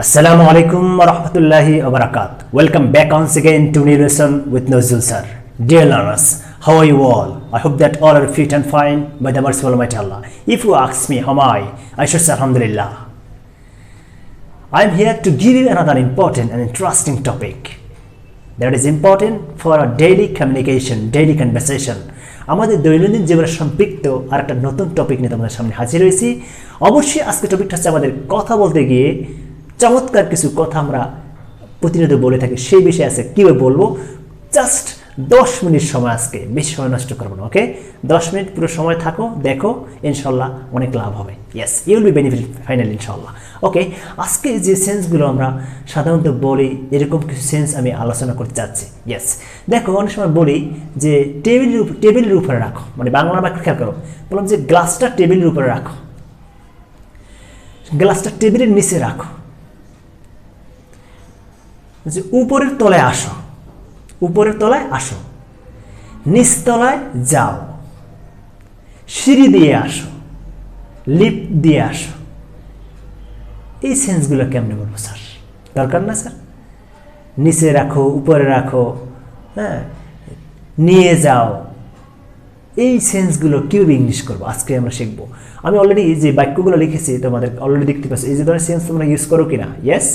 Assalamu alaikum wa rahmatullahi wa barakatuh. Welcome back once again to new lesson with Nazrul sir. Dear learners, how are you all? I hope that all are fit and fine by the mercy of Almighty Allah. If you ask me how am I should say Alhamdulillah. I am here to give you another important and interesting topic that is important for our daily communication, daily conversation. আমাদের দৈনন্দিন জীবনের সম্পৃক্ত আর একটা নতুন topic নিয়ে তোমাদের সামনে হাজির হয়েছি। অবশ্যই আজকে টপিকটা হচ্ছে আমাদের কথা বলতে গিয়ে চমৎকার কিছু কথা আমরা প্রতিনিয়ত বলে থাকি, সেই বিষয়ে আছে কীভাবে বলবো। জাস্ট 10 মিনিট সময়, আজকে বেশি সময় নষ্ট করবো না, ওকে? 10 মিনিট পুরো সময় থাকো, দেখো, ইনশাল্লাহ অনেক লাভ হবে। Yes, you will be benefit finally ইনশাল্লাহ। ওকে, আজকে যে সেন্সগুলো আমরা সাধারণত বলি, এরকম কিছু সেন্স আমি আলোচনা করতে চাচ্ছি। ইয়েস, দেখো, অনেক সময় বলি যে টেবিলের উপরে রাখো, মানে বাংলা বাক্য খেয়াল করো, বললাম যে গ্লাসটা টেবিলের উপরে রাখো, গ্লাসটা টেবিলের নিচে রাখো, যে উপরের তলায় আসো, উপরের তলায় আসো, নিচতলায় যাও, সিঁড়ি দিয়ে আসো, লিফট দিয়ে আসো। এই সেন্সগুলো কেমনে বলবো স্যার? দরকার না স্যার? নিচে রাখো, উপরে রাখো, হ্যাঁ, নিয়ে যাও, এই সেন্সগুলো কীভাবে ইংলিশ করবো আজকে আমরা শিখবো। আমি অলরেডি যে বাক্যগুলো লিখেছি তোমাদের অলরেডি দেখতে পাচ্ছি, এই যে ধরনের সেন্স তোমরা ইউজ করো কিনা? ইয়েস,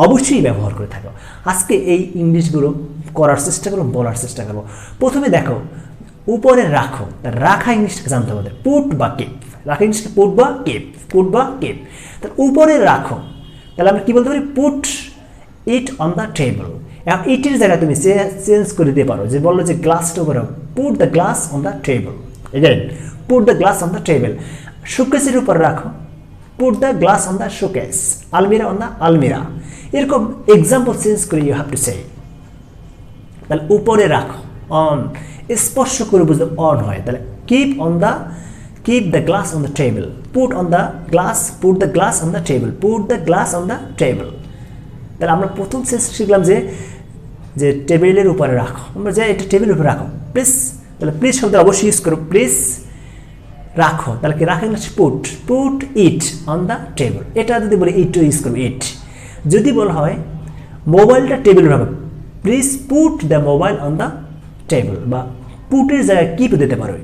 অবশ্যই ব্যবহার করে থাকো। আজকে এই ইংলিশগুলো করার চেষ্টা করো, বলার চেষ্টা করবো। প্রথমে দেখো, উপরে রাখো, রাখা ইংলিশটাকে জানতে হবে, পুট বা কেপ। রাখা ইংলিশকে পুট বা কেপ, পুট বা কেপ। তাহলে উপরে রাখো, তাহলে আমরা কী বলতে পারি? Put it on the table. এখন ইটের জায়গায় তুমি চেঞ্জ করে দিতে পারো, যে বললো যে গ্লাসটা উপরে, put the glass on the table. Again, put the glass on the table. শোকেসের উপর রাখো, put the glass on the showcase. আলমিরা অন দ্য আলমিরা। এরকম এক্সাম্পল চেঞ্জ করে ইউ হ্যাভ টু সে। তাহলে উপরে রাখো, অন, স্পর্শ করে বুঝতে অন হয়। তাহলে keep the glass on the table, put on the glass, put the glass on the table, put the glass on the table. তাহলে আমরা প্রথম সেন্স শিখলাম যে টেবিলের উপরে রাখো, আমরা যাই এটা টেবিলের উপরে রাখো, প্লিজ। তাহলে প্লিজ শব্দ অবশ্যই ইউজ করো, প্লিজ রাখো। তাহলে কি রাখা না? Put it on the table. এটা যদি বলি ইট ইউজ করবো, ইট। যদি বলা হয় মোবাইলটা টেবিলে রাখো, please put the mobile on the table, বা পুটের জায়গায় কিপ দিতে পারো,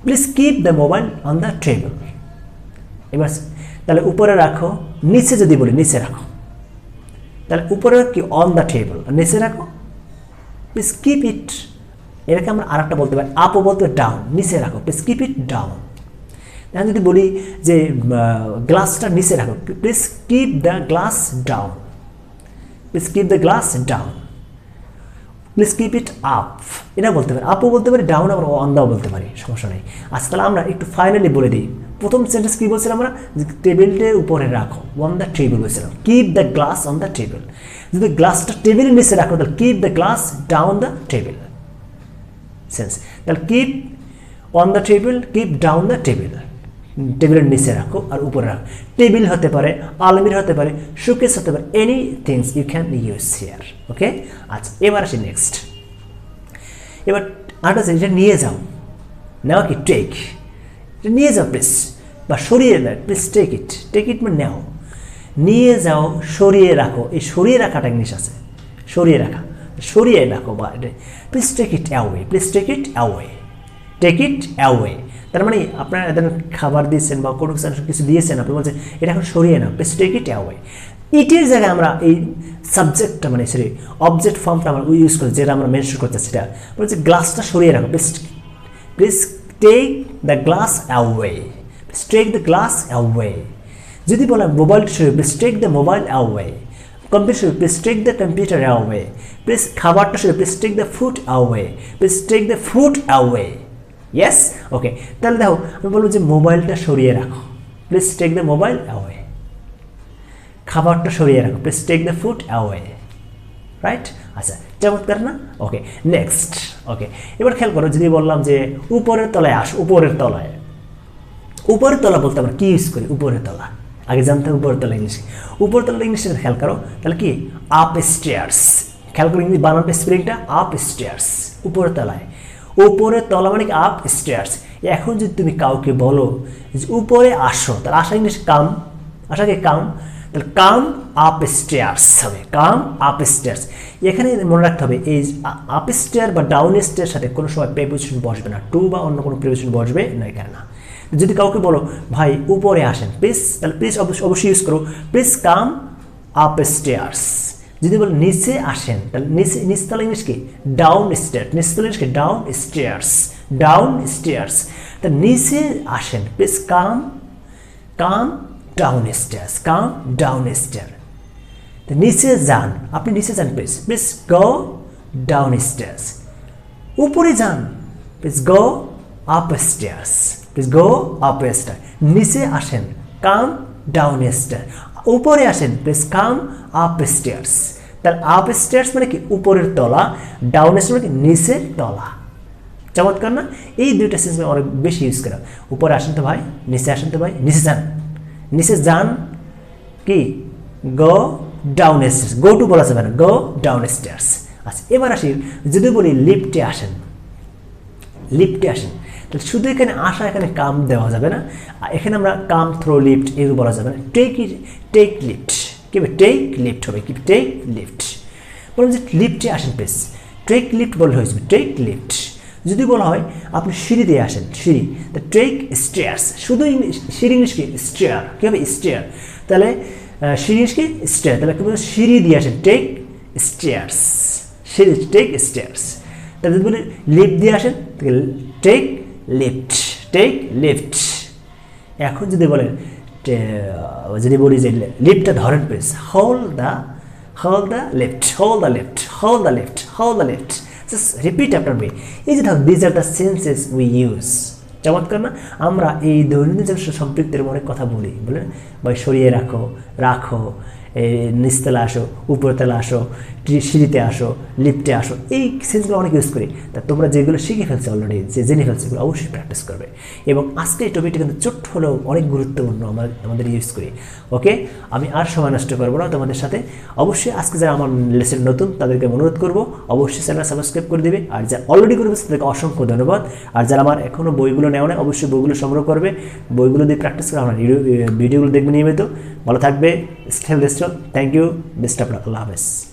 please keep the mobile on the table. এবার তাহলে উপরে রাখো, নিচে যদি বলি নিচে রাখো, তাহলে উপরে কি? On the table. নিচে রাখো, প্লিজ কিপ ইট। এটাকে আমরা আর একটা বলতে পারি, আপও বলতে পারি, ডাউন। নিচে রাখো, প্লিজ কিপ ইট ডাউন। এখন যদি বলি যে গ্লাসটা নিচে রাখো, please keep the glass down, please keep the glass down, please keep it up. এটা বলতে পারি, আপও বলতে পারি, ডাউন আমরা অন দাও বলতে পারি, সমস্যা নেই। আজ তাহলে আমরা একটু ফাইনালি বলে দিই। প্রথম সেন্টেন্স কী বলছিলাম আমরা? যে টেবিলটার উপরে রাখো, অন দ্য টেবিল বলছিলাম, keep the glass on the table. যদি গ্লাসটা টেবিলের নিচে রাখো, তাহলে keep the glass down the table sense. তাহলে keep on the table, keep down the table. টেবিলের নিচে রাখো আর উপরে রাখো। টেবিল হতে পারে, আলমিরা হতে পারে, শোকেস হতে পারে, any things you can use here. Okay, আচ্ছা, এবার আসি নেক্সট। এবার আরেকটা আছে, এটা নিয়ে যাও। নেওয়া কি? টেক। এটা নিয়ে যাও প্লিজ, বা সরিয়ে নেয়, প্লিজ টেক ইট মানে নেও। নিয়ে যাও, সরিয়ে রাখো। এই সরিয়ে রাখাটা ইংলিশ আছে, সরিয়ে রাখো, বা এটা please take it away, please take it away, take it away. তার মানে আপনারা এদের খাবার দিয়েছেন বা কোনো কিছু দিয়েছেন, আপনি বলছেন এটা এখন সরিয়ে নাও, প্লিজ টেক ইট অ্যাওয়ে। ইটের জায়গায় আমরা এই সাবজেক্টটা, মানে সরি অবজেক্ট ফর্মটা আমরা ইউজ করি, যেটা আমরা মেনশন করতে সেটা বলছে গ্লাসটা সরিয়ে রাখো, please take the glass away, please take the glass away. যদি বলা মোবাইলটা সরিয়ে, please take the mobile away. Computer, please take the computer away. Please খাবারটা সরিয়ে, please take the food away, please take the food away. Yes, okay. তাহলে দেখো, আমি বলবো যে মোবাইলটা সরিয়ে রাখো, please take the mobile away. খাবারটা সরিয়ে রাখো, please take the food away. Right? আচ্ছা, চমৎকার না? ওকে, নেক্সট। ওকে, এবার খেয়াল করো, যদি বললাম যে উপরের তলায় আসো, উপরের তলায়। উপরের তলা বলতে আমরা কী ইউজ করি? উপরের তলা। আগে জানতে হবে উপরের তলা ইংলিশ। উপরের তলা ইংলিশে খেয়াল করো, তাহলে কি? Up stairs. খেয়াল করো ইংলিশ বানানটা, স্পেলিংটা আপ স্টেয়ার্স, উপরের তলায়। উপরের তলা মানে আপ স্টেয়ার্স। এখন যদি তুমি কাউকে বলো যে উপরে আসো, তাহলে আসা ইংলিশ কাম, আসাকে কাম। তাহলে কাম আপ স্টেয়ার্স হবে, কাম আপ স্টেয়ার্স। এখানে মনে রাখতে হবে এই আপ স্টেয়ার বা ডাউন স্টেয়ার সাথে কোনো সময় প্রিপোজিশন বসবে না, টু বা অন্য কোনো প্রিপোজিশন বসবে না এখানে না। যদি কাউকে বলো ভাই উপরে আসেন প্লিজ, তাহলে প্লিজ অবশ্যই ইউজ করো, প্লিজ কাম আপ স্টেয়ার্স। যদি বলো নিচে আসেন, তাহলে নিচতলা ইংলিশ কি ডাউন স্টেয়ার, নিচতলা ইংলিশ কি ডাউন স্টেয়ার্স, ডাউন স্টেয়ার্স। তা নিচে আসেন please come downstairs, come downstair. নিচে যান, আপনি নিচে যান প্লিজ গো ডাউন স্টেয়ার্স। উপরে যান please go up stairs, please go up stair. নিচে আসেন কাম ডাউন স্টেয়ার, উপরে আসেন প্লিজ কাম আপ স্টেয়ার্স। তাহলে আপ স্টেয়ার্স মানে কি উপরের তলা, ডাউন স্টেয়ার মানে কি নিচের তলা। চমৎকার না? এই দুইটা সেন্টেন্স অনেক বেশি ইউজ করা। উপরে আসেন তো ভাই, নিচে আসেন তো ভাই, নিচে যান, নিচে যান কি go down stairs, go to বলা যাবে না, গো ডাউন স্টেয়ার্স। আচ্ছা এবার আসি, যদি বলি লিফটে আসেন, লিফটে আসেন, তাহলে শুধু এখানে আসা, এখানে কাম দেওয়া যাবে না, এখানে আমরা কাম থ্রো লিফট এগুলো বলা যাবে না, টেক লিফট, কি হবে টেক লিফট হবে, কি টেক লিফট। বলুন যে লিফটে আসেন প্লিজ, টেক লিফট বললে হয়েছে টেক লিফট। যদি বলা হয় আপনি সিঁড়ি দিয়ে আসেন, সিঁড়ি, তা টেক স্টেয়ার্স, শুধু সিঁড়ি ইংলিশ কি স্টেয়ার, কী হবে স্টেয়ার। তাহলে সিঁড়ি ইংলিশ কি স্টেয়ার, তাহলে কি বলবো সিঁড়ি দিয়ে আসেন টেক স্টেয়ার্স, সিঁড়ি টেক স্টেয়ার্স। তাহলে যদি বলি লিফট দিয়ে আসেন টেক লিফট, টেক লিফট। এখন যদি বলেন যদি বলি যে লিফটটা ধরেন please, hold the lift, hold the lift, hold the lift, hold the lift. Just repeat after me. এই যে দেখো these are the senses we use. চমৎকার না? আমরা এই দৈনন্দিন জীবনের সম্পৃক্তের অনেক কথা বলি, বলে ভাই সরিয়ে রাখো, রাখো, নিচতলা আসো, উপরতলা আসো, সিঁড়িতে আসো, লিফটে আসো, এই সেন্সগুলো অনেক ইউজ করি। তা তোমরা যেগুলো শিখে ফেলছো অলরেডি, যে জেনে ফেলছো, এগুলো অবশ্যই প্র্যাকটিস করবে। এবং আজকে এই টপিকটা কিন্তু ছোট্ট হলেও অনেক গুরুত্বপূর্ণ আমাদের ইউজ করি। ওকে, আমি আর সময় নষ্ট করবো না তোমাদের সাথে। অবশ্যই আজকে যারা আমার লেসন নতুন তাদেরকে অনুরোধ করবো অবশ্যই চ্যানেল সাবস্ক্রাইব করে দিবে, আর যারা অলরেডি করে দিচ্ছে তাদেরকে অসংখ্য ধন্যবাদ। আর যারা আমার এখনও বইগুলো নেওয়া নেয় অবশ্যই বইগুলো সংগ্রহ করবে, বইগুলো দিয়ে প্র্যাকটিস করে আমার ভিডিওগুলো দেখবে নিয়মিত। ভালো থাকবে, stay healthy, thank you, best of luck, আল্লাহ হাফেজ।